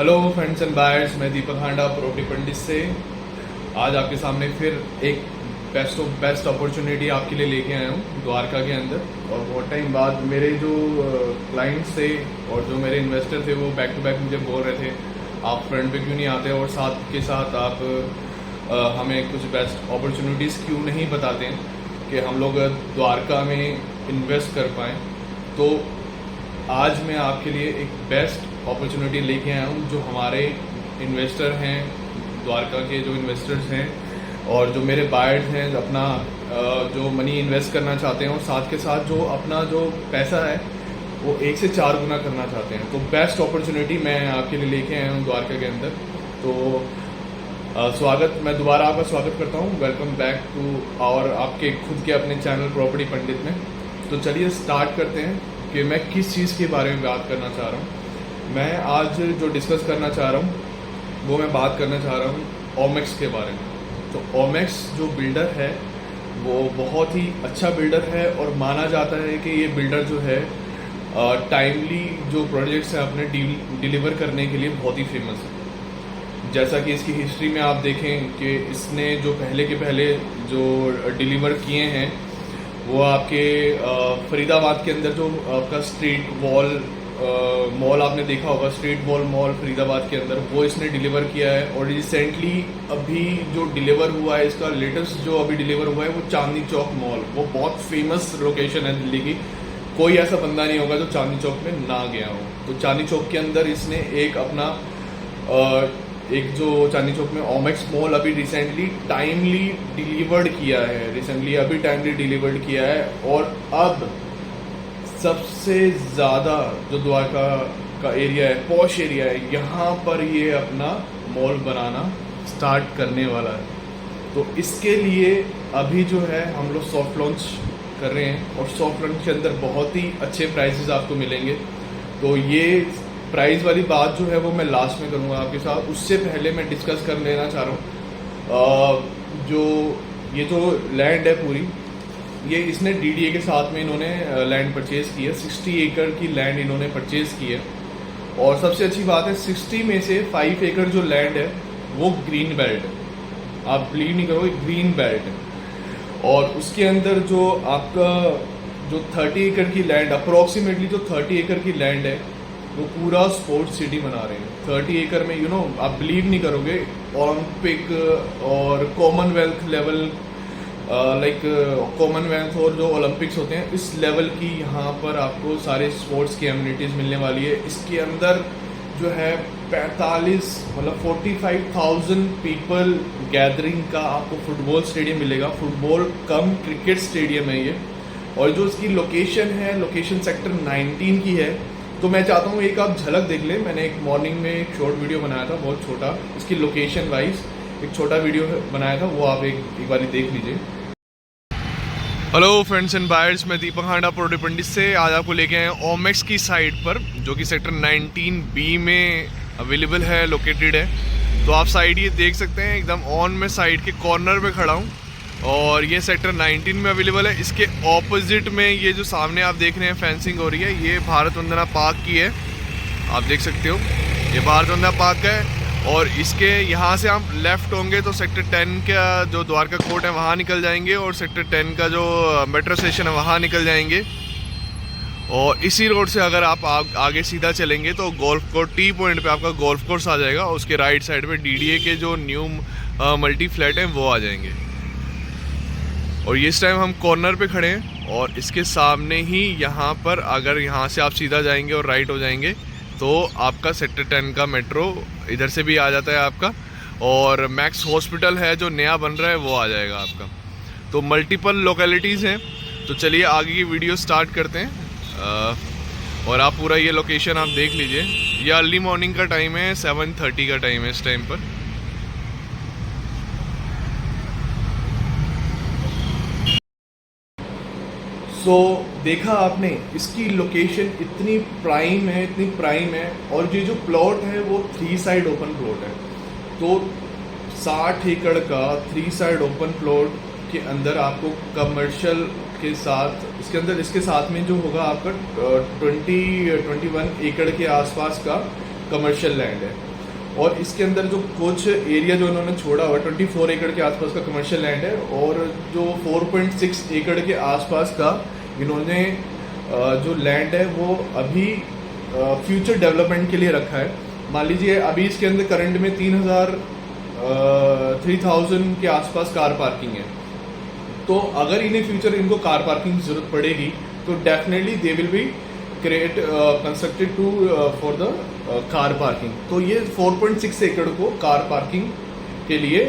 Hello friends and buyers, मैं दीपक हांडा property पंडित से आज आपके सामने फिर एक बेस्ट ऑफ बेस्ट अपॉर्चुनिटी आपके लिए लेके आया हूँ द्वारका के अंदर। और बहुत टाइम बाद मेरे जो क्लाइंट्स थे और जो मेरे इन्वेस्टर थे वो बैक टू बैक मुझे बोल रहे थे आप फ्रंट पे क्यों नहीं आते और साथ के साथ आप हमें कुछ बेस्ट अपॉर्चुनिटीज़ क्यों नहीं बताते हैं कि हम लोग द्वारका में इन्वेस्ट कर पाएँ। तो आज मैं आपके लिए एक बेस्ट अपॉर्चुनिटी लेके आया हूँ। जो हमारे इन्वेस्टर हैं, द्वारका के जो इन्वेस्टर्स हैं और जो मेरे बायर्स हैं, अपना जो मनी इन्वेस्ट करना चाहते हैं और साथ के साथ जो अपना जो पैसा है वो 1 से 4 गुना करना चाहते हैं, तो बेस्ट अपॉर्चुनिटी मैं आपके लिए लेके आया हूँ द्वारका के अंदर। तो मैं दोबारा आपका स्वागत करता हूँ। वेलकम बैक टू और आपके खुद के अपने चैनल प्रॉपर्टी पंडित में। तो चलिए स्टार्ट करते हैं कि मैं किस चीज़ के बारे में बात करना चाह रहा हूँ। मैं आज जो डिस्कस करना चाह रहा हूँ वो मैं बात करना चाह रहा हूँ ओमेक्स के बारे में। तो ओमेक्स जो बिल्डर है वो बहुत ही अच्छा बिल्डर है और माना जाता है कि ये बिल्डर जो है टाइमली जो प्रोजेक्ट्स हैं अपने डिलीवर करने के लिए बहुत ही फेमस है। जैसा कि इसकी हिस्ट्री में आप देखें कि इसने जो पहले जो डिलीवर किए हैं वो आपके फरीदाबाद के अंदर जो आपका स्ट्रीट वॉल मॉल आपने देखा होगा, स्ट्रीट वॉल मॉल फरीदाबाद के अंदर, वो इसने डिलीवर किया है। और रिसेंटली अभी जो डिलीवर हुआ है, इसका लेटेस्ट जो अभी डिलीवर हुआ है वो चांदनी चौक मॉल, वो बहुत फेमस लोकेशन है दिल्ली की। कोई ऐसा बंदा नहीं होगा जो चांदनी चौक में ना गया हो। तो चांदनी चौक के अंदर इसने एक अपना एक जो चांदनी चौक में ओमेक्स मॉल अभी रिसेंटली टाइमली डिलीवर्ड किया है। और अब सबसे ज़्यादा जो द्वारका का एरिया है, पॉश एरिया है, यहाँ पर ये अपना मॉल बनाना स्टार्ट करने वाला है। तो इसके लिए अभी जो है हम लोग सॉफ्ट लॉन्च कर रहे हैं और सॉफ्ट लॉन्च के अंदर बहुत ही अच्छे प्राइसेस आपको मिलेंगे। तो ये प्राइस वाली बात जो है वो मैं लास्ट में करूँगा आपके साथ। उससे पहले मैं डिस्कस कर लेना चाह रहा हूँ जो ये जो लैंड है पूरी, ये इसने डीडीए के साथ में इन्होंने लैंड परचेज़ की है। 60 एकड़ की लैंड इन्होंने परचेज़ की है। और सबसे अच्छी बात है 60 में से 5 एकड़ जो लैंड है वो ग्रीन बेल्ट है। आप बिलीव नहीं करोगे, ग्रीन बेल्ट है। और उसके अंदर जो आपका जो 30 एकड़ की लैंड, अप्रोक्सीमेटली जो 30 एकड़ की लैंड है वो पूरा स्पोर्ट्स सिटी बना रहे हैं। 30 एकड़ में आप बिलीव नहीं करोगे, ओलंपिक और कॉमनवेल्थ लेवल लाइक कॉमनवेल्थ और जो ओलंपिक्स होते हैं इस लेवल की यहाँ पर आपको सारे स्पोर्ट्स की एम्यूनिटीज़ मिलने वाली है। इसके अंदर जो है 45,000 पीपल गैदरिंग का आपको फुटबॉल स्टेडियम मिलेगा। फुटबॉल कम क्रिकेट स्टेडियम है ये। और जो इसकी लोकेशन है, लोकेशन सेक्टर 19 की है। तो मैं चाहता हूँ एक आप झलक देख लें। मैंने एक मॉर्निंग में एक शॉर्ट वीडियो बनाया था, बहुत छोटा, इसकी लोकेशन वाइज एक छोटा वीडियो बनाया था, वो आप एक बार देख लीजिए। हेलो फ्रेंड्स एंड बायर्स, मैं दीपक हांडा प्रॉपर्टी पंडित से आज आपको लेके आए हैं ओमेक्स की साइट पर, जो कि सेक्टर 19B में अवेलेबल है, लोकेटेड है। तो आप साइड ये देख सकते हैं, एकदम ऑन में साइड के कॉर्नर पे खड़ा हूँ और ये सेक्टर 19 में अवेलेबल है। इसके ऑपोजिट में ये जो सामने आप देख रहे हैं फेंसिंग हो रही है, ये भारत वंदना पार्क की है। आप देख सकते हो ये भारत वंदना पार्क है। और इसके यहाँ से हम लेफ़्ट होंगे तो सेक्टर 10 का जो द्वारका कोर्ट है वहाँ निकल जाएंगे और सेक्टर 10 का जो मेट्रो स्टेशन है वहाँ निकल जाएंगे। और इसी रोड से अगर आप आगे सीधा चलेंगे तो गोल्फ कोर्स टी पॉइंट पे आपका गोल्फ कोर्स आ जाएगा। और उसके राइट साइड पे डीडीए के जो न्यू मल्टी फ्लैट हैं वो आ जाएंगे। और इस टाइम हम कॉर्नर पे खड़े हैं और इसके सामने ही यहाँ पर अगर यहाँ से आप सीधा जाएंगे और राइट हो जाएंगे तो आपका सेक्टर 10 का मेट्रो इधर से भी आ जाता है आपका। और मैक्स हॉस्पिटल है जो नया बन रहा है वो आ जाएगा आपका। तो मल्टीपल लोकेलिटीज़ हैं। तो चलिए आगे की वीडियो स्टार्ट करते हैं। और आप पूरा ये लोकेशन आप देख लीजिए। ये अर्ली मॉर्निंग का टाइम है, 7:30 का टाइम है इस टाइम पर। सो देखा आपने, इसकी लोकेशन इतनी प्राइम है। और ये जो प्लॉट है वो 3 साइड ओपन प्लॉट है। तो 60 एकड़ का 3 साइड ओपन प्लॉट के अंदर आपको कमर्शियल के साथ इसके साथ में जो होगा आपका 21 एकड़ के आसपास का कमर्शियल लैंड है। और इसके अंदर जो कुछ एरिया जो इन्होंने छोड़ा हुआ 24 एकड़ के आसपास का कमर्शियल लैंड है, और जो 4.6 एकड़ के आसपास का इन्होंने जो लैंड है वो अभी फ्यूचर डेवलपमेंट के लिए रखा है। मान लीजिए अभी इसके अंदर करंट में 3000 के आसपास कार पार्किंग है, तो अगर इन्हें फ्यूचर इनको कार पार्किंग की जरूरत पड़ेगी तो definitely they will be create constructed to for the car parking. तो ये 4.6 एकड़ को कार पार्किंग के लिए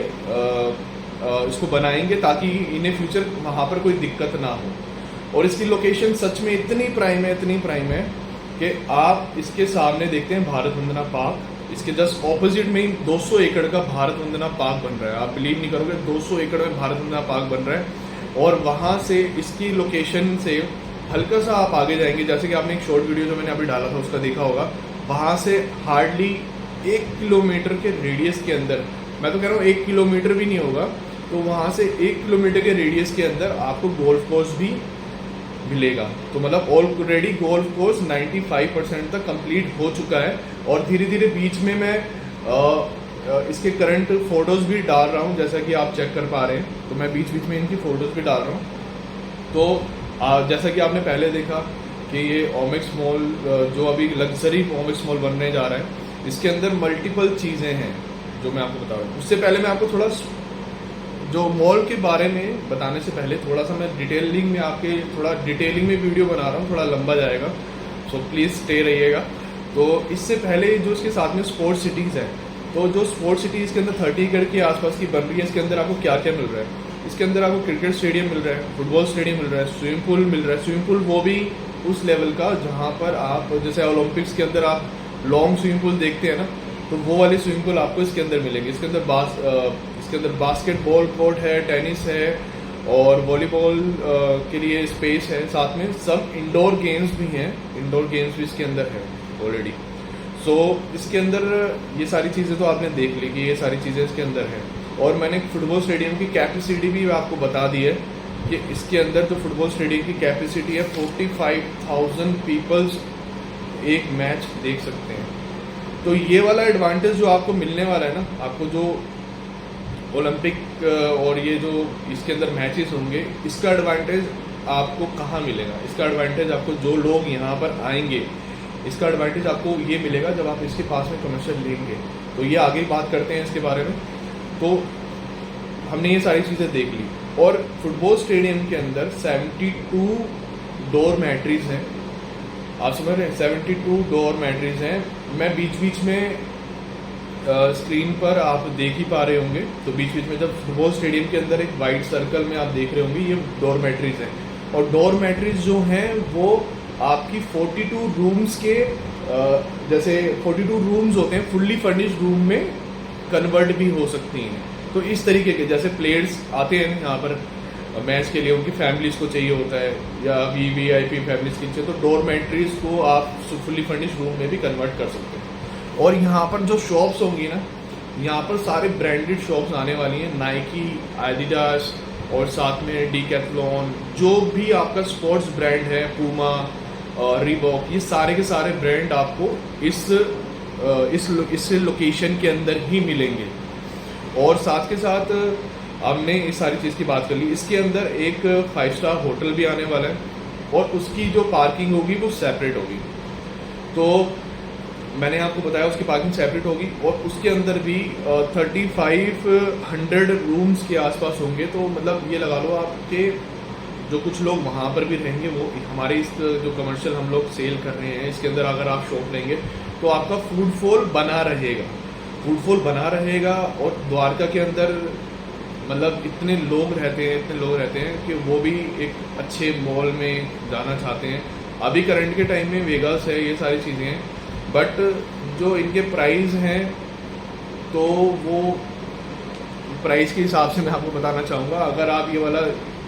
इसको बनाएंगे ताकि इन्हें फ्यूचर वहाँ पर कोई दिक्कत ना हो। और इसकी लोकेशन सच में इतनी प्राइम है कि आप इसके सामने देखते हैं भारत वंदना पार्क, इसके जस्ट ऑपोजिट में ही 200 एकड़ का भारत वंदना पार्क बन रहा है। आप बिलीव नहीं करोगे, 200 एकड़ में भारत वंदना पार्क बन रहा है। और वहाँ से इसकी लोकेशन से हल्का सा आप आगे जाएंगे, जैसे कि आपने एक शॉर्ट वीडियो जो मैंने अभी डाला था उसका देखा होगा, वहाँ से हार्डली 1 किलोमीटर के रेडियस के अंदर, मैं तो कह रहा हूँ 1 किलोमीटर भी नहीं होगा, तो वहाँ से 1 किलोमीटर के रेडियस के अंदर आपको गोल्फ कोर्स भी मिलेगा। तो मतलब ऑलरेडी गोल्फ कोर्स 95% तक कंप्लीट हो चुका है। और धीरे धीरे बीच में मैं इसके करंट फोटोज भी डाल रहा हूँ, जैसा कि आप चेक कर पा रहे हैं। तो मैं बीच बीच में इनकी फोटोज भी डाल रहा हूँ। तो जैसा कि आपने पहले देखा कि ये ओमेक्स मॉल जो अभी लग्जरी ओमेक्स मॉल बनने जा रहा है, इसके अंदर मल्टीपल चीज़ें हैं जो मैं आपको बता रहा हूँ। उससे पहले मैं आपको थोड़ा जो मॉल के बारे में बताने से पहले थोड़ा सा मैं डिटेलिंग में वीडियो बना रहा हूँ, थोड़ा लंबा जाएगा, सो प्लीज़ स्टे रहिएगा। तो इससे पहले जो इसके साथ में स्पोर्ट्स सिटीज़ है, तो जो स्पोर्ट्स सिटी इसके अंदर 30 एकड़ के आसपास की बन रही है, इसके अंदर आपको क्या क्या मिल रहा है। इसके अंदर आपको क्रिकेट स्टेडियम मिल रहा है, फुटबॉल स्टेडियम मिल रहा है, स्विमिंग पूल मिल रहा है। स्विमिंग पूल वो भी उस लेवल का जहाँ पर आप जैसे ओलंपिक्स के अंदर आप लॉन्ग स्विमिंग पूल देखते हैं ना, तो वो वाले स्विमिंग पूल आपको इसके अंदर मिलेंगे। इसके अंदर बास्केटबॉल कोर्ट है, टेनिस है और वॉलीबॉल के लिए स्पेस है। साथ में सब इंडोर गेम्स भी हैं, इंडोर गेम्स भी इसके अंदर है ऑलरेडी। सो इसके अंदर ये सारी चीज़ें तो आपने देख ली कि ये सारी चीज़ें इसके अंदर हैं। और मैंने फुटबॉल स्टेडियम की कैपेसिटी भी आपको बता दी है कि इसके अंदर जो फुटबॉल स्टेडियम की कैपेसिटी है 45,000 पीपल्स एक मैच देख सकते हैं। तो ये वाला एडवांटेज जो आपको मिलने वाला है ना, आपको जो ओलंपिक और ये जो इसके अंदर मैचेस होंगे, इसका एडवांटेज आपको कहाँ मिलेगा? इसका एडवांटेज आपको जो लोग यहाँ पर आएंगे, इसका एडवांटेज आपको ये मिलेगा जब आप इसके पास में कमर्शियल लेंगे। तो ये आगे बात करते हैं इसके बारे में। तो हमने ये सारी चीज़ें देख ली। और फुटबॉल स्टेडियम के अंदर 72 डोरमैट्रीज हैं। आप समझ रहे हैं, 72 डोरमैट्रीज हैं। मैं बीच बीच में स्क्रीन पर आप देख ही पा रहे होंगे, तो बीच बीच में जब फुटबॉल स्टेडियम के अंदर एक वाइट सर्कल में आप देख रहे होंगे, ये डोरमैट्रीज हैं। और डोरमैट्रीज जो हैं वो आपकी 42 रूम्स के जैसे 42 रूम्स होते हैं फुल्ली फर्निश्ड रूम में कन्वर्ट भी हो सकती हैं। तो इस तरीके के जैसे प्लेयर्स आते हैं यहाँ पर मैच के लिए, उनकी फैमिलीज़ को चाहिए होता है या VIP फैमिलीज़ के चाहिए, तो डोरमेट्रीज को आप फुल्ली फर्निश्ड रूम में भी कन्वर्ट कर सकते हैं। और यहाँ पर जो शॉप्स होंगी ना, यहाँ पर सारे ब्रांडेड शॉप्स आने वाली हैं, नाइकी, एडिडास और साथ में डीकैथलॉन, जो भी आपका स्पोर्ट्स ब्रांड है, पूमा, रीबॉक, ये सारे के सारे ब्रांड आपको इस लोकेशन के अंदर ही मिलेंगे। और साथ के साथ हमने इस सारी चीज़ की बात कर ली। इसके अंदर एक 5 स्टार होटल भी आने वाला है और उसकी जो पार्किंग होगी वो सेपरेट होगी। तो मैंने आपको बताया उसकी पार्किंग सेपरेट होगी और उसके अंदर भी 3500 रूम्स के आसपास होंगे। तो मतलब ये लगा लो आपके जो कुछ लोग वहाँ पर भी रहेंगे, वो हमारे इस जो कमर्शियल हम लोग सेल कर रहे हैं इसके अंदर अगर आप शॉप लेंगे तो आपका फुटफॉल बना रहेगा। और द्वारका के अंदर मतलब इतने लोग रहते हैं कि वो भी एक अच्छे मॉल में जाना चाहते हैं। अभी करंट के टाइम में वेगास है, ये सारी चीज़ें हैं, बट जो इनके प्राइस हैं तो वो प्राइस के हिसाब से मैं आपको बताना चाहूँगा, अगर आप ये वाला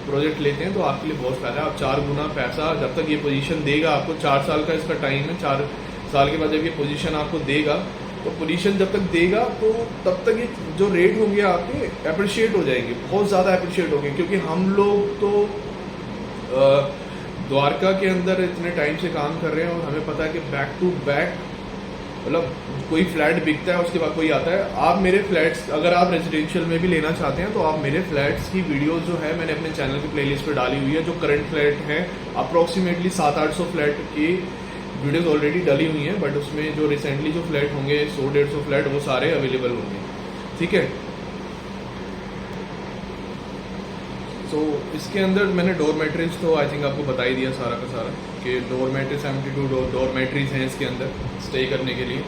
प्रोजेक्ट लेते हैं तो आपके लिए बहुत फ़ायदा है। आप 4 गुना पैसा जब तक ये पोजीशन देगा आपको, 4 साल का इसका टाइम है, 4 साल के बाद जब ये पोजीशन आपको देगा, तो पोजीशन जब तक देगा तो तब तक ये जो रेट होंगे आपके अप्रिशिएट हो जाएंगे, बहुत ज़्यादा अप्रिशिएट होंगे। क्योंकि हम लोग तो द्वारका के अंदर इतने टाइम से काम कर रहे हैं और हमें पता है कि बैक टू बैक मतलब कोई फ्लैट बिकता है उसके बाद कोई आता है। आप मेरे फ्लैट्स, अगर आप रेजिडेंशियल में भी लेना चाहते हैं तो आप मेरे फ्लैट्स की वीडियोस जो है मैंने अपने चैनल की प्लेलिस्ट पर डाली हुई है। जो करंट फ्लैट हैं अप्रॉक्सीमेटली 700-800 फ्लैट की वीडियोस ऑलरेडी डली हुई हैं, बट उसमें जो रिसेंटली जो फ्लैट होंगे 100-150 फ्लैट वो सारे अवेलेबल होंगे, ठीक है। तो इसके अंदर मैंने डोरमेट्रीज तो आई थिंक आपको बता ही दिया सारा का सारा कि डोरमेट्री 72 डोरमेट्रीज हैं इसके अंदर स्टे करने के लिए।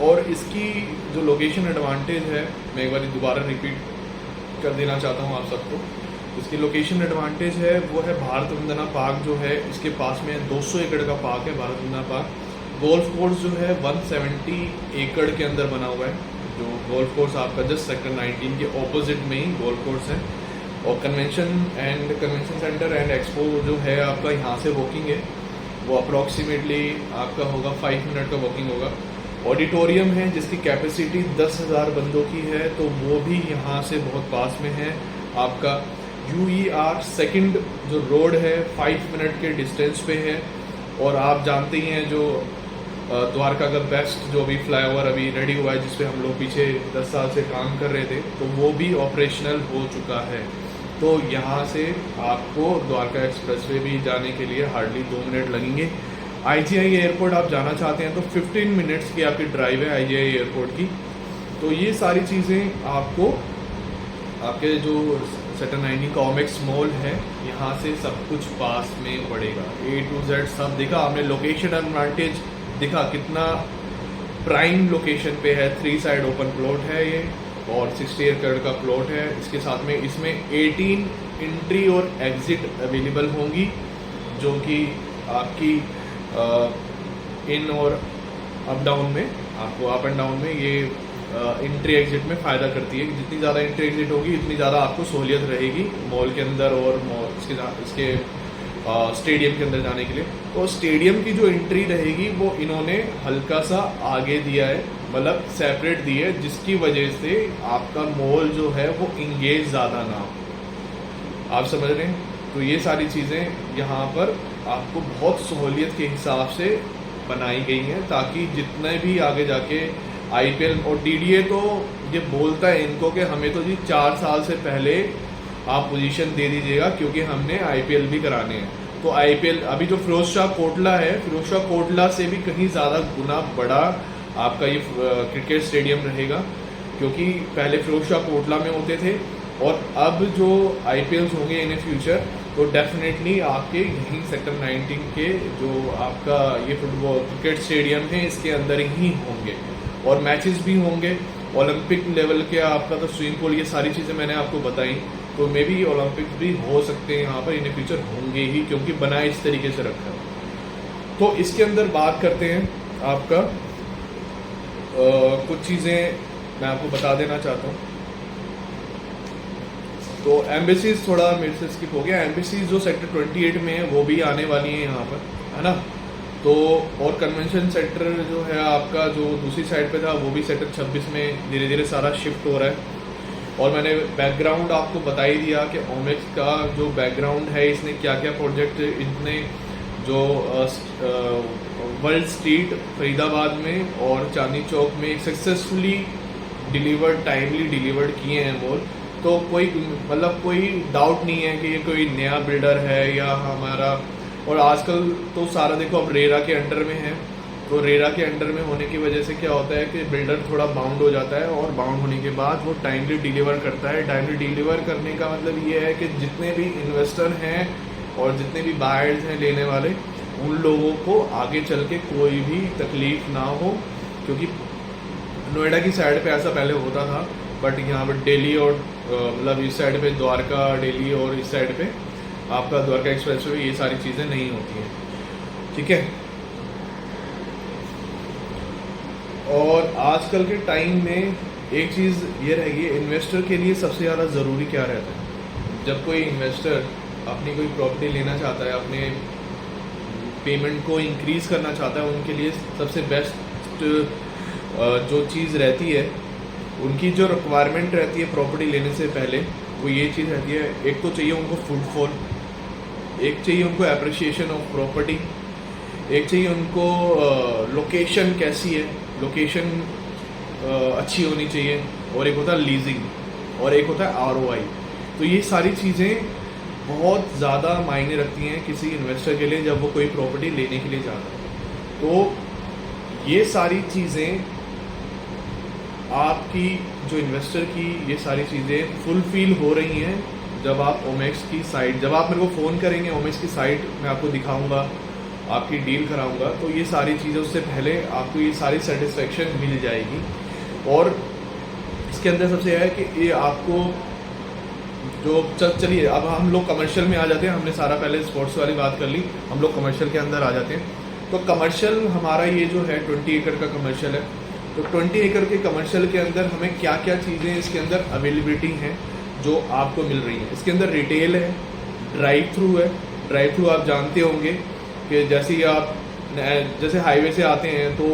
और इसकी जो लोकेशन एडवांटेज है मैं एक बार दोबारा रिपीट कर देना चाहता हूँ आप सबको। इसकी लोकेशन एडवांटेज है वो है भारत वंदना पार्क जो है इसके पास में 200 एकड़ का पार्क है भारत वंदना पार्क। गोल्फ कोर्स जो है 170 एकड़ के अंदर बना हुआ है। जो गोल्फ कोर्स आपका जस्ट सेक्टर 19 के ऑपोजिट में ही गोल्फ कोर्स है। और कन्वेंशन सेंटर एंड एक्सपो जो है आपका यहाँ से वॉकिंग है, वो अप्रॉक्सीमेटली आपका होगा 5 मिनट का वॉकिंग होगा। ऑडिटोरियम है जिसकी कैपेसिटी 10,000 बंदों की है, तो वो भी यहाँ से बहुत पास में है। आपका UER सेकंड जो रोड है 5 मिनट के डिस्टेंस पे है। और आप जानते ही हैं जो द्वारका का बेस्ट जो अभी फ्लाईओवर अभी रेडी हुआ है जिसपे हम लोग पीछे 10 साल से काम कर रहे थे, तो वो भी ऑपरेशनल हो चुका है। तो यहाँ से आपको द्वारका एक्सप्रेसवे भी जाने के लिए हार्डली 2 मिनट लगेंगे। IGI एयरपोर्ट आप जाना चाहते हैं तो 15 मिनट्स की आपकी ड्राइव है IGI एयरपोर्ट की। तो ये सारी चीज़ें आपको आपके जो सेक्टर 19 का ओमेक्स मॉल है यहाँ से सब कुछ पास में पड़ेगा। A to Z सब दिखा आपने। लोकेशन एडवांटेज दिखा कितना प्राइम लोकेशन पे है। 3 साइड ओपन प्लॉट है ये और 60 एकड़ का प्लॉट है। इसके साथ में इसमें 18 एंट्री और एग्जिट अवेलेबल होंगी जो कि आपकी इन और अप डाउन में आपको अप एंड डाउन में ये एंट्री एग्जिट में फ़ायदा करती है। जितनी ज़्यादा एंट्री एग्जिट होगी उतनी ज़्यादा आपको सहूलियत रहेगी मॉल के अंदर और इसके स्टेडियम के अंदर जाने के लिए। तो स्टेडियम की जो एंट्री रहेगी वो इन्होंने हल्का सा आगे दिया है, मतलब सेपरेट दी है, जिसकी वजह से आपका मॉल जो है वो इंगेज ज़्यादा ना हो। आप समझ रहे हैं? तो ये सारी चीज़ें यहाँ पर आपको बहुत सहूलियत के हिसाब से बनाई गई हैं ताकि जितने भी आगे जाके IPL और DDA तो ये बोलता है इनको कि हमें तो जी 4 साल से पहले आप पोजीशन दे दीजिएगा क्योंकि हमने IPL भी कराने हैं। तो IPL अभी जो फिरोज शाह कोटला है, फिरोज शाह कोटला से भी कहीं ज़्यादा गुना बड़ा आपका ये क्रिकेट स्टेडियम रहेगा क्योंकि पहले फिरोज शाह कोटला में होते थे और अब जो IPLs होंगे इन फ्यूचर तो डेफिनेटली आपके यहीं सेक्टर 19 के जो आपका ये फुटबॉल क्रिकेट स्टेडियम है इसके अंदर ही होंगे और मैचेस भी होंगे। ओलंपिक लेवल के आपका तो स्विमिंग पूल, ये सारी चीज़ें मैंने आपको बताई। तो मे भी ओलंपिक्स भी हो सकते हैं यहाँ पर इन फ्यूचर होंगे ही क्योंकि बना इस तरीके से रखा है। तो इसके अंदर बात करते हैं आपका कुछ चीज़ें मैं आपको बता देना चाहता हूँ। तो एम्बेसीज थोड़ा मेरे से स्किप हो गया। एम्बेसीज जो सेक्टर 28 में है वो भी आने वाली है यहाँ पर, है ना। तो और कन्वेंशन सेंटर जो है आपका जो दूसरी साइड पे था वो भी सेक्टर 26 में धीरे धीरे सारा शिफ्ट हो रहा है। और मैंने बैकग्राउंड आपको बता ही दिया कि ओमेक्स का जो बैकग्राउंड है इसने क्या क्या प्रोजेक्ट इतने जो वर्ल्ड स्ट्रीट फरीदाबाद में और चांदनी चौक में सक्सेसफुली टाइमली डिलीवर्ड किए हैं मॉल। तो कोई मतलब कोई डाउट नहीं है कि ये कोई नया बिल्डर है या हमारा। और आजकल तो सारा देखो अब रेरा के अंडर में है, तो रेरा के अंडर में होने की वजह से क्या होता है कि बिल्डर थोड़ा बाउंड हो जाता है और बाउंड होने के बाद वो टाइमली डिलीवर करता है। टाइमली डिलीवर करने का मतलब ये है कि जितने भी इन्वेस्टर हैं और जितने भी बायर्स हैं लेने वाले, उन लोगों को आगे चल के कोई भी तकलीफ ना हो। क्योंकि नोएडा की साइड पे ऐसा पहले होता था, बट यहाँ पर दिल्ली और मतलब इस साइड पे द्वारका दिल्ली और इस साइड पे आपका द्वारका एक्सप्रेसवे ये सारी चीज़ें नहीं होती हैं, ठीक है। और आजकल के टाइम में एक चीज़ ये रहेगी, इन्वेस्टर के लिए सबसे ज़्यादा ज़रूरी क्या रहता है। जब कोई इन्वेस्टर अपनी कोई प्रॉपर्टी लेना चाहता है, अपने पेमेंट को इंक्रीज़ करना चाहता है, उनके लिए सबसे बेस्ट जो चीज़ रहती है, उनकी जो रिक्वायरमेंट रहती है प्रॉपर्टी लेने से पहले, वो ये चीज़ रहती है। एक तो चाहिए उनको फुटफॉल, एक चाहिए उनको एप्रिसिएशन ऑफ प्रॉपर्टी, एक चाहिए उनको लोकेशन कैसी है, लोकेशन अच्छी होनी चाहिए, और एक होता है लीजिंग, और एक होता है ROI। तो ये सारी चीज़ें बहुत ज़्यादा मायने रखती हैं किसी इन्वेस्टर के लिए जब वो कोई प्रॉपर्टी लेने के लिए जाता है। तो ये सारी चीज़ें आपकी जो इन्वेस्टर की ये सारी चीज़ें फुलफिल हो रही हैं जब आप ओमेक्स की साइट, जब आप मेरे को फ़ोन करेंगे ओमेक्स की साइट मैं आपको दिखाऊंगा, आपकी डील कराऊंगा, तो ये सारी चीज़ें उससे पहले आपको ये सारी सेटिस्फेक्शन मिल जाएगी। और इसके अंदर सबसे यह है कि ये आपको जो चलिए अब हम लोग कमर्शियल में आ जाते हैं। हमने सारा पहले स्पोर्ट्स वाली बात कर ली, हम लोग कमर्शियल के अंदर आ जाते हैं। तो कमर्शियल हमारा ये जो है 20 एकड़ का कमर्शियल है। तो 20 एकड़ के कमर्शियल के अंदर हमें क्या क्या चीज़ें इसके अंदर अवेलेबिलिटी हैं जो आपको मिल रही हैं। इसके अंदर रिटेल है, ड्राइव थ्रू है। ड्राइव थ्रू आप जानते होंगे कि जैसे ही आप जैसे हाईवे से आते हैं तो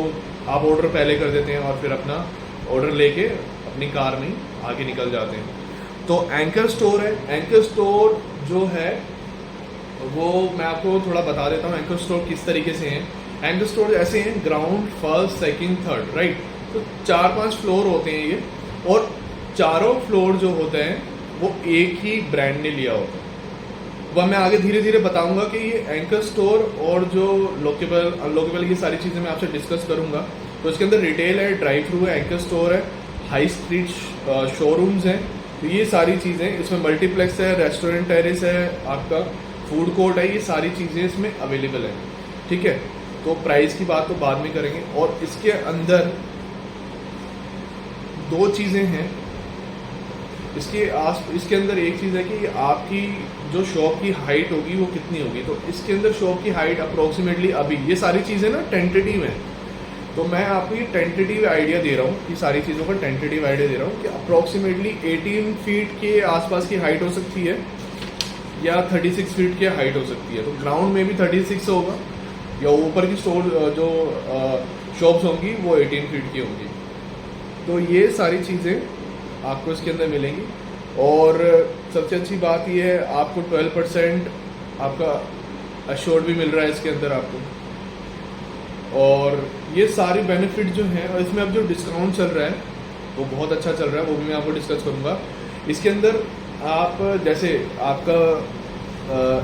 आप ऑर्डर पहले कर देते हैं और फिर अपना ऑर्डर लेके अपनी कार में आगे निकल जाते हैं। तो एंकर स्टोर है। एंकर स्टोर जो है वो मैं आपको थोड़ा बता देता हूँ एंकर स्टोर किस तरीके से हैं। एंकर स्टोर ऐसे हैं, ground, first, second, third, right. तो 4-5 फ्लोर होते हैं ये, और चारों फ्लोर जो होते हैं वो एक ही ब्रांड ने लिया होता है। वह मैं आगे धीरे धीरे बताऊंगा कि ये एंकर स्टोर और जो लोकेबल अनलोकेबल की सारी चीज़ें मैं आपसे डिस्कस करूंगा। तो इसके अंदर रिटेल है, ड्राइव थ्रू है, एंकर स्टोर है, हाई स्ट्रीट शोरूम्स हैं। तो ये सारी चीज़ें इसमें मल्टीप्लेक्स है, रेस्टोरेंट टेरेस है, आपका फूड कोर्ट है, ये सारी चीज़ें इसमें अवेलेबल है। ठीक है, तो प्राइस की बात तो बाद में करेंगे। और इसके अंदर 2 चीज़ें हैं। इसके अंदर एक चीज़ है कि आपकी जो शॉप की हाइट होगी वो कितनी होगी। तो इसके अंदर शॉप की हाइट अप्रोक्सीमेटली, अभी ये सारी चीज़ें ना टेंटेटिव हैं, तो मैं आपको ये टेंटेटिव आइडिया दे रहा हूँ कि सारी चीज़ों का टेंटेटिव आइडिया दे रहा हूँ कि अप्रोक्सीमेटली 18 फीट के आसपास की हाइट हो सकती है या 36 फीट की हाइट हो सकती है। तो ग्राउंड में भी 36 होगा, या ऊपर की स्टोर जो शॉप्स होंगी वो 18 फीट की होंगी। तो ये सारी चीज़ें आपको इसके अंदर मिलेंगी। और सबसे अच्छी बात ये है आपको 12% आपका अश्योर्ड भी मिल रहा है इसके अंदर आपको। और ये सारी बेनिफिट जो हैं, और इसमें अब जो डिस्काउंट चल रहा है वो बहुत अच्छा चल रहा है, वो भी मैं आपको डिस्कस करूँगा। इसके अंदर आप जैसे आपका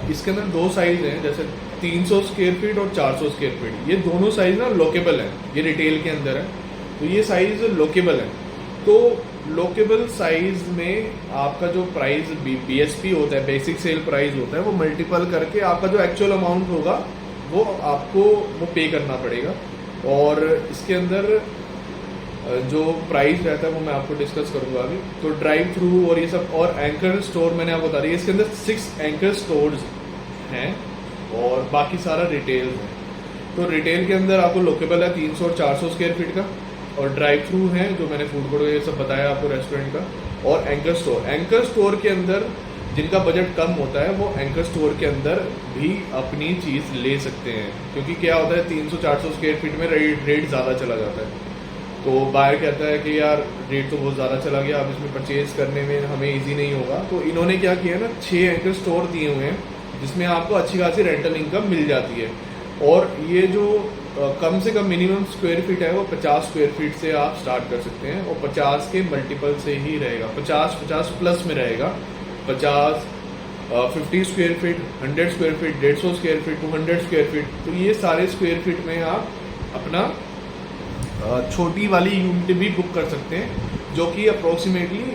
इसके अंदर 2 साइज़ हैं, जैसे 300 स्क्वायर फीट और 400 स्क्वायर फीट। ये दोनों साइज़ ना लोकेबल हैं, ये रिटेल के अंदर है, तो ये साइज़ लोकेबल है। तो लोकेबल साइज में आपका जो प्राइस BSP होता है, बेसिक सेल प्राइस होता है, वो मल्टीपल करके आपका जो एक्चुअल अमाउंट होगा वो आपको वो पे करना पड़ेगा। और इसके अंदर जो प्राइस रहता है वो मैं आपको डिस्कस करूंगा अभी। तो ड्राइव थ्रू और ये सब, और एंकर स्टोर मैंने आपको बता दिया। इसके अंदर 6 एंकर स्टोर्स हैं और बाकी सारा रिटेल है। तो रिटेल के अंदर आपको लोकेबल है 300 और 400 स्क्वायर फीट का, और ड्राइव थ्रू है जो मैंने फूड कोर्ट ये सब बताया आपको, रेस्टोरेंट का, और एंकर स्टोर। एंकर स्टोर के अंदर जिनका बजट कम होता है वो एंकर स्टोर के अंदर भी अपनी चीज़ ले सकते हैं, क्योंकि क्या होता है 300-400 स्क्वायर फीट में रेट ज़्यादा चला जाता है। तो बायर कहता है कि यार रेट तो बहुत ज़्यादा चला गया, अब इसमें परचेज करने में हमें ईजी नहीं होगा। तो इन्होंने क्या किया ना, 6 एंकर स्टोर दिए हुए हैं जिसमें आपको अच्छी खासी रेंटल इनकम मिल जाती है। और ये जो कम से कम मिनिमम स्क्वायर फीट है वो 50 स्क्वायर फीट से आप स्टार्ट कर सकते हैं, और 50 के मल्टीपल से ही रहेगा, 50 प्लस में रहेगा। 50, 50 square feet, 100 square feet, 150 square feet, 200 square feet. तो ये सारे स्क्वायर फीट में आप अपना छोटी वाली यूनिट भी बुक कर सकते हैं, जो कि अप्रोक्सीमेटली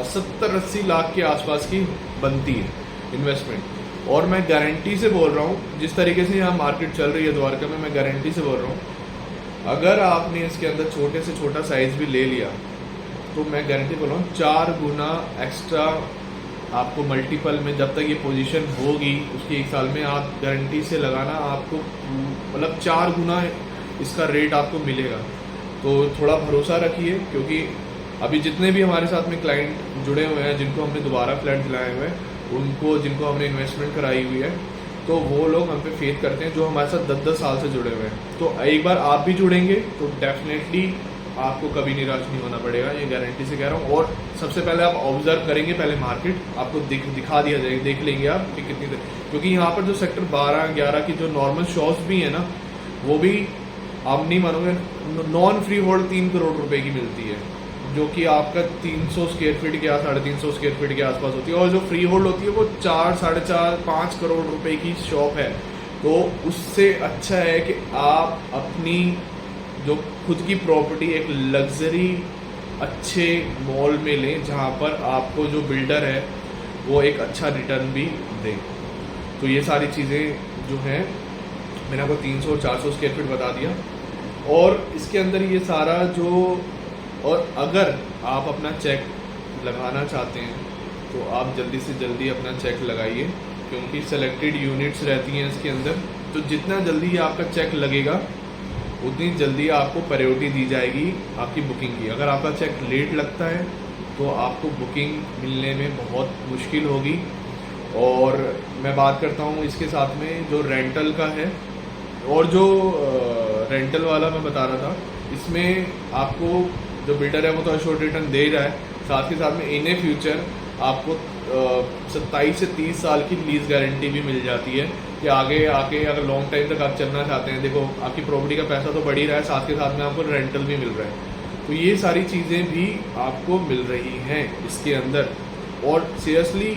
70-80 लाख के आसपास की बनती है इन्वेस्टमेंट। और मैं गारंटी से बोल रहा हूँ, जिस तरीके से यहाँ मार्केट चल रही है द्वारका में, मैं गारंटी से बोल रहा हूँ, अगर आपने इसके अंदर छोटे से छोटा साइज़ भी ले लिया तो मैं गारंटी बोल रहा हूँ 4 गुना एक्स्ट्रा आपको मल्टीपल में, जब तक ये पोजीशन होगी उसकी 1 साल में, आप गारंटी से लगाना आपको मतलब 4 गुना इसका रेट आपको मिलेगा। तो थोड़ा भरोसा रखिए, क्योंकि अभी जितने भी हमारे साथ में क्लाइंट जुड़े हुए हैं जिनको हमने दोबारा फ्लैट दिलाए हुए हैं, उनको जिनको हमने इन्वेस्टमेंट कराई हुई है, तो वो लोग हम पे फेथ करते हैं जो हमारे साथ 10-10 साल से जुड़े हुए हैं। तो एक बार आप भी जुड़ेंगे तो डेफिनेटली आपको कभी निराश नहीं होना पड़ेगा, ये गारंटी से कह रहा हूँ। और सबसे पहले आप ऑब्जर्व करेंगे पहले मार्केट, आपको दिखा दिया जाएगा, देख लेंगे आप कि कितनी, क्योंकि यहाँ पर जो सेक्टर 12-11 की जो नॉर्मल शॉप्स भी है ना, वो भी आप नहीं मानोगे, नॉन फ्री होल्ड 3 करोड़ रुपए की मिलती है, जो कि आपका 300 स्क्वायर फीट के 350 स्क्वायर फीट के आसपास होती है। और जो फ्री होल्ड होती है वो 4-4.5-5 करोड़ रुपए की शॉप है। तो उससे अच्छा है कि आप अपनी जो खुद की प्रॉपर्टी एक लग्जरी अच्छे मॉल में लें, जहाँ पर आपको जो बिल्डर है वो एक अच्छा रिटर्न भी दे। तो ये सारी चीज़ें जो हैं मैंने आपको 300 और 400 स्क्वायर फीट बता दिया। और इसके अंदर ये सारा जो, और अगर आप अपना चेक लगाना चाहते हैं तो आप जल्दी से जल्दी अपना चेक लगाइए, क्योंकि सेलेक्टेड यूनिट्स रहती हैं इसके अंदर। तो जितना जल्दी आपका चेक लगेगा उतनी जल्दी आपको प्रायोरिटी दी जाएगी आपकी बुकिंग की। अगर आपका चेक लेट लगता है तो आपको बुकिंग मिलने में बहुत मुश्किल होगी। और मैं बात करता हूँ इसके साथ में जो रेंटल का है, और जो रेंटल वाला मैं बता रहा था, इसमें आपको जो बिल्डर है वो तो अश्योर्ड रिटर्न दे रहा है, साथ के साथ में इन ए फ्यूचर आपको 27 से 30 साल की लीज गारंटी भी मिल जाती है कि आगे आके अगर लॉन्ग टाइम तक आप चलना चाहते हैं, देखो आपकी प्रॉपर्टी का पैसा तो बढ़ ही रहा है, साथ के साथ में आपको रेंटल भी मिल रहा है। तो ये सारी चीज़ें भी आपको मिल रही हैं इसके अंदर। और सीरियसली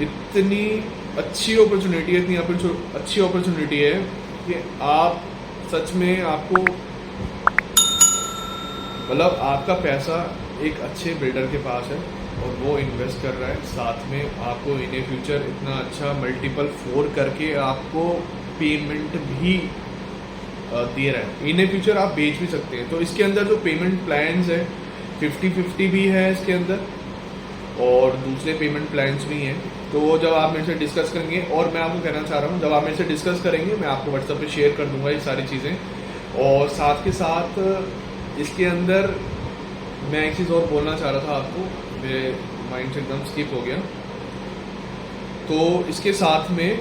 इतनी अच्छी अपॉर्चुनिटी है, इतनी अच्छी अपॉर्चुनिटी है कि आप सच में आपको, मतलब आपका पैसा एक अच्छे बिल्डर के पास है और वो इन्वेस्ट कर रहा है, साथ में आपको इन ए फ्यूचर इतना अच्छा मल्टीपल 4 करके आपको पेमेंट भी दे रहा है। इन ए फ्यूचर आप बेच भी सकते हैं। तो इसके अंदर जो पेमेंट प्लान्स है 50-50 भी है इसके अंदर, और दूसरे पेमेंट प्लान्स भी हैं। तो वो जब आप मेरे से डिस्कस करेंगे, और मैं आपको कहना चाह रहा हूँ जब आप मेरे से डिस्कस करेंगे मैं आपको व्हाट्सएप पे शेयर कर दूंगा ये सारी चीज़ें। और साथ के साथ इसके अंदर मैं एक चीज़ और बोलना चाह रहा था आपको, मेरे माइंड से एकदम स्किप हो गया। तो इसके साथ में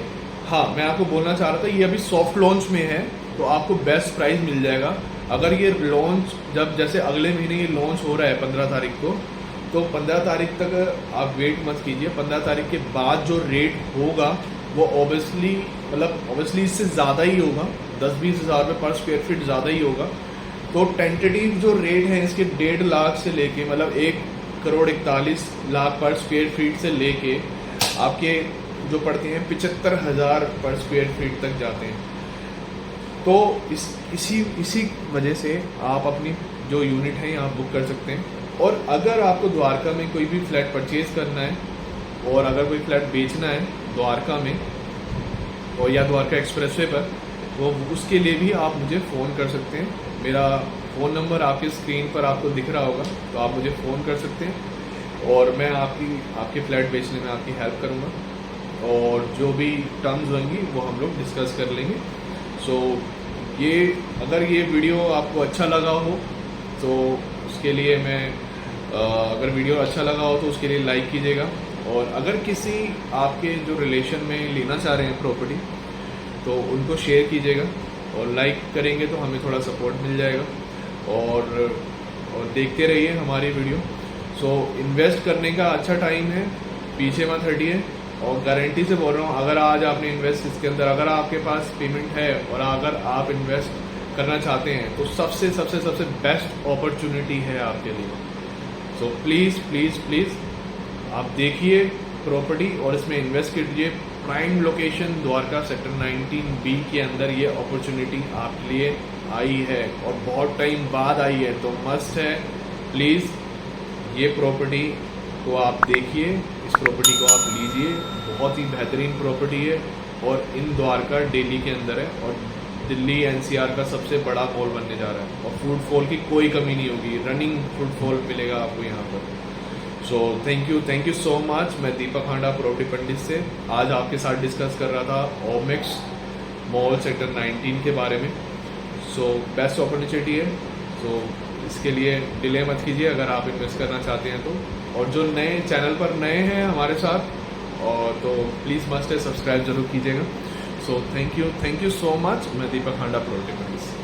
हाँ, मैं आपको बोलना चाह रहा था, ये अभी सॉफ्ट लॉन्च में है तो आपको बेस्ट प्राइस मिल जाएगा। अगर ये लॉन्च जब, जैसे अगले महीने ये लॉन्च हो रहा है 15 तारीख को, तो 15 तारीख तक आप वेट मत कीजिए। 15 तारीख के बाद जो रेट होगा वो ऑब्वियसली इससे ज़्यादा ही होगा, 10-20 हज़ार रुपये पर स्क्वायर फीट ज़्यादा ही होगा। तो टेंटेटिव जो रेट है इसके 1.5 लाख से लेके, मतलब 1,41,00,000 पर स्क्वायर फीट से लेके आपके जो पड़ते हैं 75,000 पर स्क्वायर फीट तक जाते हैं। तो इसी वजह से आप अपनी जो यूनिट है यहाँ बुक कर सकते हैं। और अगर आपको द्वारका में कोई भी फ्लैट परचेज करना है, और अगर कोई फ्लैट बेचना है द्वारका में और या द्वारका एक्सप्रेसवे पर, वो उसके लिए भी आप मुझे फ़ोन कर सकते हैं। मेरा फ़ोन नंबर आपके स्क्रीन पर आपको दिख रहा होगा, तो आप मुझे फ़ोन कर सकते हैं और मैं आपके फ्लैट बेचने में आपकी हेल्प करूँगा, और जो भी टर्म्स होंगी वो हम लोग डिस्कस कर लेंगे। सो अगर ये वीडियो आपको अच्छा लगा हो तो उसके लिए अगर वीडियो अच्छा लगा हो तो उसके लिए लाइक कीजिएगा। और अगर किसी आपके जो रिलेशन में लेना चाह रहे हैं प्रॉपर्टी तो उनको शेयर कीजिएगा, और लाइक करेंगे तो हमें थोड़ा सपोर्ट मिल जाएगा। और देखते रहिए हमारी वीडियो। सो इन्वेस्ट करने का अच्छा टाइम है, पीछे मत हटिए। और गारंटी से बोल रहा हूँ, अगर आज आपने इन्वेस्ट इसके अंदर, अगर आपके पास पेमेंट है और अगर आप इन्वेस्ट करना चाहते हैं तो सबसे बेस्ट अपॉर्चुनिटी है आपके लिए। सो प्लीज़ आप देखिए प्रॉपर्टी और इसमें इन्वेस्ट कीजिए। Prime location Dwarka sector 19B के अंदर ये अपॉर्चुनिटी आपके लिए आई है और बहुत टाइम बाद आई है, तो मस्ट है। प्लीज़ ये प्रॉपर्टी को आप देखिए, इस प्रॉपर्टी को आप लीजिए, बहुत ही बेहतरीन प्रॉपर्टी है और इन द्वारका दिल्ली के अंदर है और दिल्ली NCR का सबसे बड़ा मॉल बनने जा रहा है और फुटफॉल की कोई कमी नहीं होगी, रनिंग फुटफॉल मिलेगा आपको यहाँ पर। So thank you so much. मैं दीपक हांडा प्रॉपर्टी पंडित से आज आपके साथ डिस्कस कर रहा था ओमेक्स मॉल सेक्टर 19 के बारे में। सो बेस्ट अपॉर्चुनिटी है, सो इसके लिए डिले मत कीजिए अगर आप इन्वेस्ट करना चाहते हैं तो। और जो नए चैनल पर नए हैं हमारे साथ और तो प्लीज़ मस्ट है सब्सक्राइब जरूर कीजिएगा। So thank you so much. मैं दीपक हांडा प्रॉपर्टी पंडित।